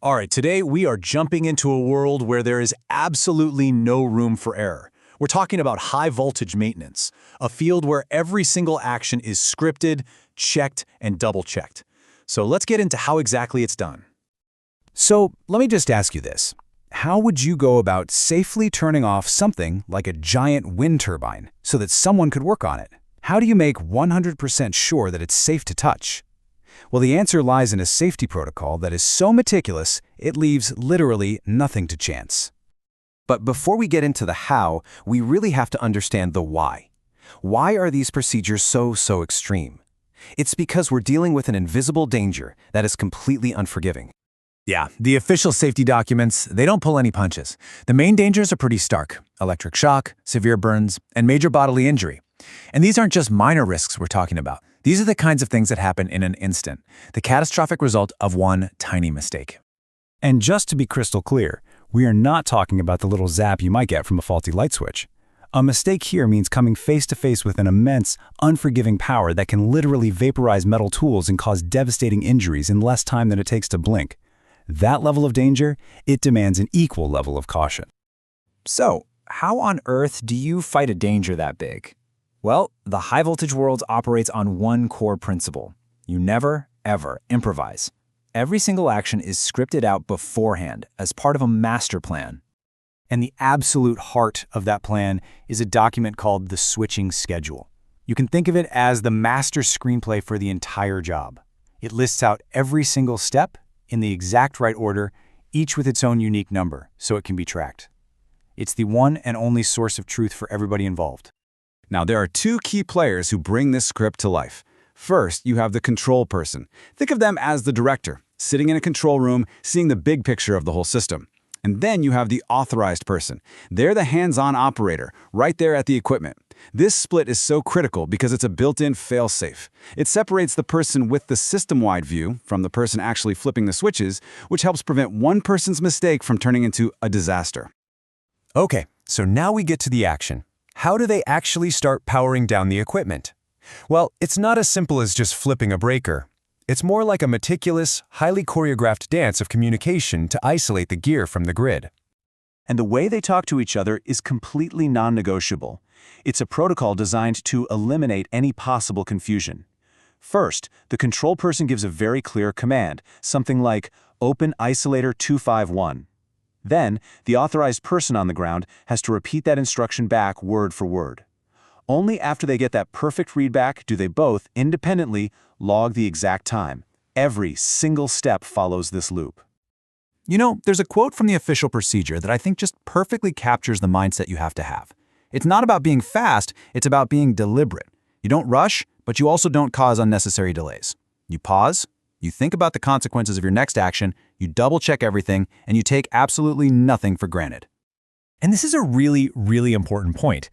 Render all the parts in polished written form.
All right, today we are jumping into a world where there is absolutely no room for error. We're talking about high voltage maintenance, a field where every single action is scripted, checked, and double-checked. So let's get into how exactly it's done. So let me just ask you this. How would you go about safely turning off something like a giant wind turbine so that someone could work on it? How do you make 100% sure that it's safe to touch? Well, the answer lies in a safety protocol that is so meticulous, it leaves literally nothing to chance. But before we get into the how, we really have to understand the why. Why are these procedures so extreme? It's because we're dealing with an invisible danger that is completely unforgiving. Yeah, the official safety documents, they don't pull any punches. The main dangers are pretty stark: electric shock, severe burns, and major bodily injury. And these aren't just minor risks we're talking about. These are the kinds of things that happen in an instant, the catastrophic result of one tiny mistake. And just to be crystal clear, we are not talking about the little zap you might get from a faulty light switch. A mistake here means coming face to face with an immense, unforgiving power that can literally vaporize metal tools and cause devastating injuries in less time than it takes to blink. That level of danger, it demands an equal level of caution. So, how on earth do you fight a danger that big? Well, the high-voltage world operates on one core principle. You never, ever improvise. Every single action is scripted out beforehand as part of a master plan. And the absolute heart of that plan is a document called the switching schedule. You can think of it as the master screenplay for the entire job. It lists out every single step in the exact right order, each with its own unique number, so it can be tracked. It's the one and only source of truth for everybody involved. Now, there are two key players who bring this script to life. First, you have the control person. Think of them as the director, sitting in a control room, seeing the big picture of the whole system. And then you have the authorized person. They're the hands-on operator, right there at the equipment. This split is so critical because it's a built-in fail-safe. It separates the person with the system-wide view from the person actually flipping the switches, which helps prevent one person's mistake from turning into a disaster. Okay, so now we get to the action. How do they actually start powering down the equipment? Well, it's not as simple as just flipping a breaker. It's more like a meticulous, highly choreographed dance of communication to isolate the gear from the grid. And the way they talk to each other is completely non-negotiable. It's a protocol designed to eliminate any possible confusion. First, the control person gives a very clear command, something like "Open Isolator 251." Then, the authorized person on the ground has to repeat that instruction back word for word. Only after they get that perfect readback do they both, independently, log the exact time. Every single step follows this loop. You know, there's a quote from the official procedure that I think just perfectly captures the mindset you have to have. It's not about being fast, it's about being deliberate. You don't rush, but you also don't cause unnecessary delays. You pause, you think about the consequences of your next action, you double-check everything, and you take absolutely nothing for granted. And this is a really important point.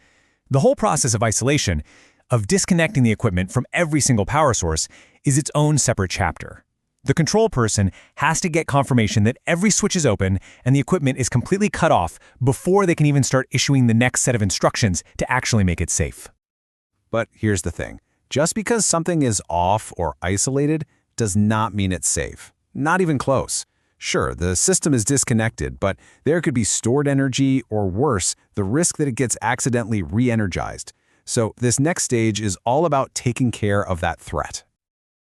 The whole process of isolation, of disconnecting the equipment from every single power source, is its own separate chapter. The control person has to get confirmation that every switch is open and the equipment is completely cut off before they can even start issuing the next set of instructions to actually make it safe. But here's the thing. Just because something is off or isolated does not mean it's safe. Not even close. Sure, the system is disconnected, but there could be stored energy or worse, the risk that it gets accidentally re-energized. So this next stage is all about taking care of that threat.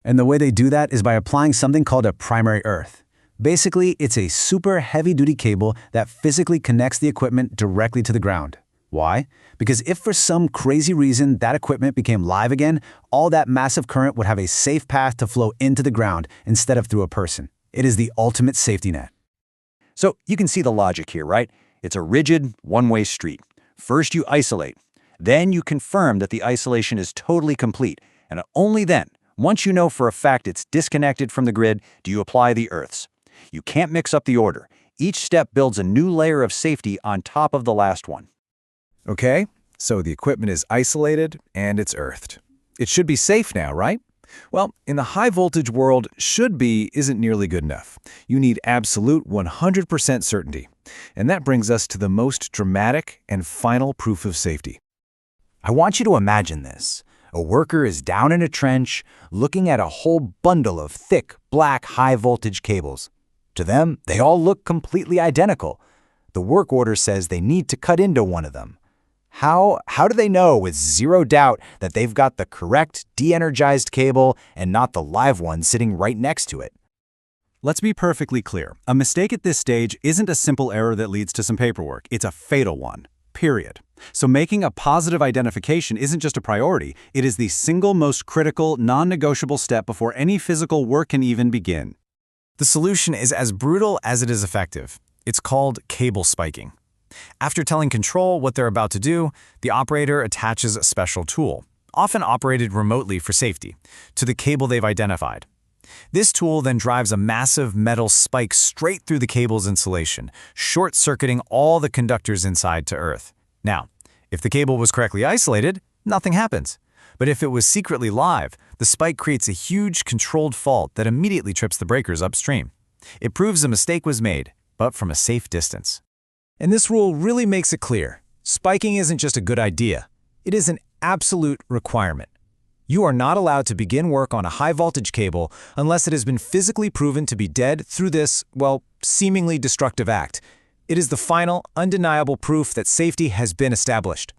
And the way they do that is by applying something called a primary earth. Basically, it's a super heavy-duty cable that physically connects the equipment directly to the ground. Why? Because if for some crazy reason that equipment became live again, all that massive current would have a safe path to flow into the ground instead of through a person. It is the ultimate safety net. So you can see the logic here, right? It's a rigid, one-way street. First you isolate. Then you confirm that the isolation is totally complete. And only then, once you know for a fact it's disconnected from the grid, do you apply the earths. You can't mix up the order. Each step builds a new layer of safety on top of the last one. Okay, so the equipment is isolated and it's earthed. It should be safe now, right? Well, in the high-voltage world, should be isn't nearly good enough. You need absolute 100% certainty. And that brings us to the most dramatic and final proof of safety. I want you to imagine this. A worker is down in a trench, looking at a whole bundle of thick, black, high-voltage cables. To them, they all look completely identical. The work order says they need to cut into one of them. How do they know with zero doubt that they've got the correct de-energized cable and not the live one sitting right next to it? Let's be perfectly clear. A mistake at this stage isn't a simple error that leads to some paperwork. It's a fatal one. Period. So making a positive identification isn't just a priority, it is the single most critical, non-negotiable step before any physical work can even begin. The solution is as brutal as it is effective. It's called cable spiking. After telling control what they're about to do, the operator attaches a special tool, often operated remotely for safety, to the cable they've identified. This tool then drives a massive metal spike straight through the cable's insulation, short-circuiting all the conductors inside to Earth. Now, if the cable was correctly isolated, nothing happens. But if it was secretly live, the spike creates a huge controlled fault that immediately trips the breakers upstream. It proves a mistake was made, but from a safe distance. And this rule really makes it clear. Spiking isn't just a good idea. It is an absolute requirement. You are not allowed to begin work on a high-voltage cable unless it has been physically proven to be dead through this, well, seemingly destructive act. It is the final, undeniable proof that safety has been established.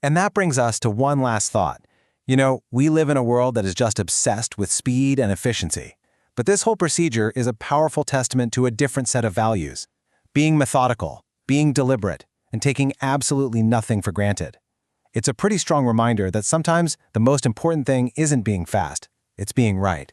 And that brings us to one last thought. You know, we live in a world that is just obsessed with speed and efficiency. But this whole procedure is a powerful testament to a different set of values. Being methodical, being deliberate, and taking absolutely nothing for granted. It's a pretty strong reminder that sometimes the most important thing isn't being fast, it's being right.